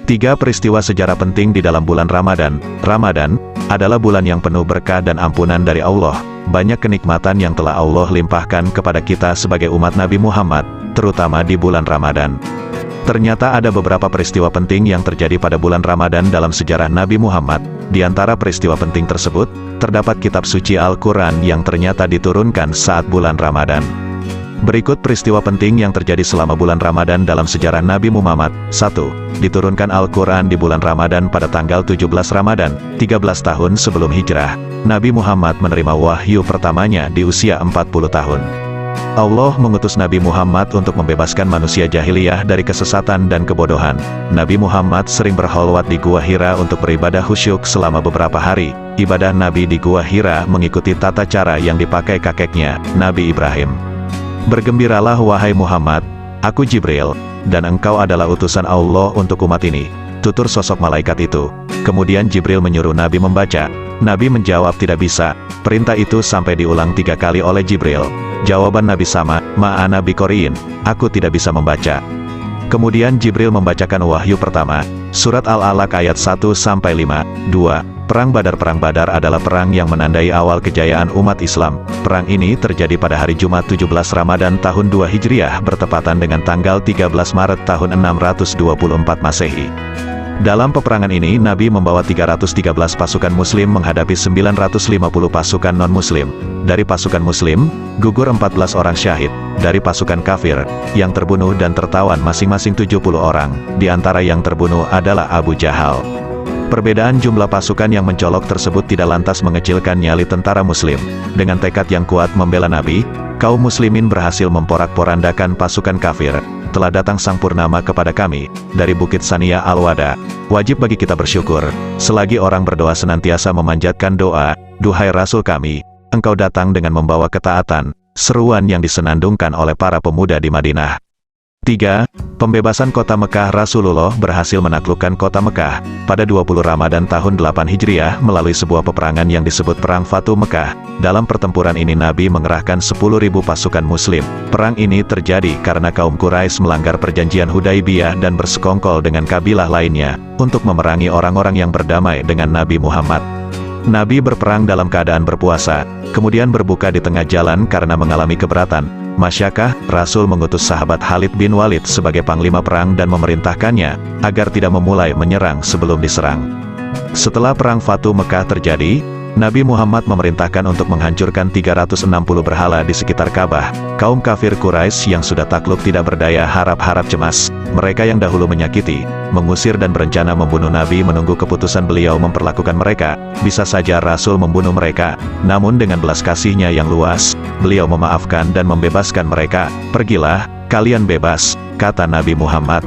3 peristiwa sejarah penting di dalam bulan Ramadan. Ramadan adalah bulan yang penuh berkah dan ampunan dari Allah. Banyak kenikmatan yang telah Allah limpahkan kepada kita sebagai umat Nabi Muhammad, terutama di bulan Ramadan. Ternyata ada beberapa peristiwa penting yang terjadi pada bulan Ramadan dalam sejarah Nabi Muhammad. Di antara peristiwa penting tersebut, terdapat kitab suci Al-Quran yang ternyata diturunkan saat bulan Ramadan. Berikut peristiwa penting yang terjadi selama bulan Ramadan dalam sejarah Nabi Muhammad. 1. Diturunkan Al-Quran di bulan Ramadan pada tanggal 17 Ramadan, 13 tahun sebelum hijrah. Nabi Muhammad menerima wahyu pertamanya di usia 40 tahun. Allah mengutus Nabi Muhammad untuk membebaskan manusia jahiliyah dari kesesatan dan kebodohan. Nabi Muhammad sering berkhalwat di Gua Hira untuk beribadah khusyuk selama beberapa hari. Ibadah Nabi di Gua Hira mengikuti tata cara yang dipakai kakeknya, Nabi Ibrahim. Bergembiralah wahai Muhammad, aku Jibril, dan engkau adalah utusan Allah untuk umat ini. Tutur sosok malaikat itu. Kemudian Jibril menyuruh Nabi membaca. Nabi menjawab tidak bisa. Perintah itu sampai diulang 3 kali oleh Jibril. Jawaban Nabi sama, ma'ana biqori'in, aku tidak bisa membaca. Kemudian Jibril membacakan wahyu pertama, surat Al-Alaq ayat 1-5. 2. Perang Badar adalah perang yang menandai awal kejayaan umat Islam. Perang ini terjadi pada hari Jumat 17 Ramadan tahun 2 Hijriah bertepatan dengan tanggal 13 Maret tahun 624 Masehi. Dalam peperangan ini Nabi membawa 313 pasukan muslim menghadapi 950 pasukan non-muslim. Dari pasukan muslim, gugur 14 orang syahid. Dari pasukan kafir, yang terbunuh dan tertawan masing-masing 70 orang. Di antara yang terbunuh adalah Abu Jahal. Perbedaan jumlah pasukan yang mencolok tersebut tidak lantas mengecilkan nyali tentara muslim. Dengan tekad yang kuat membela Nabi, kaum muslimin berhasil memporak-porandakan pasukan kafir. Telah datang sang purnama kepada kami, dari Bukit Sania Al-Wada. Wajib bagi kita bersyukur, selagi orang berdoa senantiasa memanjatkan doa, duhai Rasul kami, engkau datang dengan membawa ketaatan, seruan yang disenandungkan oleh para pemuda di Madinah. 3. Pembebasan kota Mekah. Rasulullah berhasil menaklukkan kota Mekah pada 20 Ramadan tahun 8 Hijriah melalui sebuah peperangan yang disebut Perang Fatu Mekah. Dalam pertempuran ini Nabi mengerahkan 10.000 pasukan muslim. Perang ini terjadi karena kaum Quraisy melanggar perjanjian Hudaibiyah dan bersekongkol dengan kabilah lainnya untuk memerangi orang-orang yang berdamai dengan Nabi Muhammad. Nabi berperang dalam keadaan berpuasa, kemudian berbuka di tengah jalan karena mengalami keberatan. Masyakah, Rasul mengutus sahabat Khalid bin Walid sebagai panglima perang dan memerintahkannya agar tidak memulai menyerang sebelum diserang. Setelah perang Fatu Mekah terjadi, Nabi Muhammad memerintahkan untuk menghancurkan 360 berhala di sekitar Ka'bah. Kaum kafir Quraisy yang sudah takluk tidak berdaya harap-harap cemas. Mereka yang dahulu menyakiti, mengusir dan berencana membunuh Nabi menunggu keputusan beliau memperlakukan mereka. Bisa saja Rasul membunuh mereka, namun dengan belas kasihnya yang luas, beliau memaafkan dan membebaskan mereka. Pergilah, kalian bebas, kata Nabi Muhammad.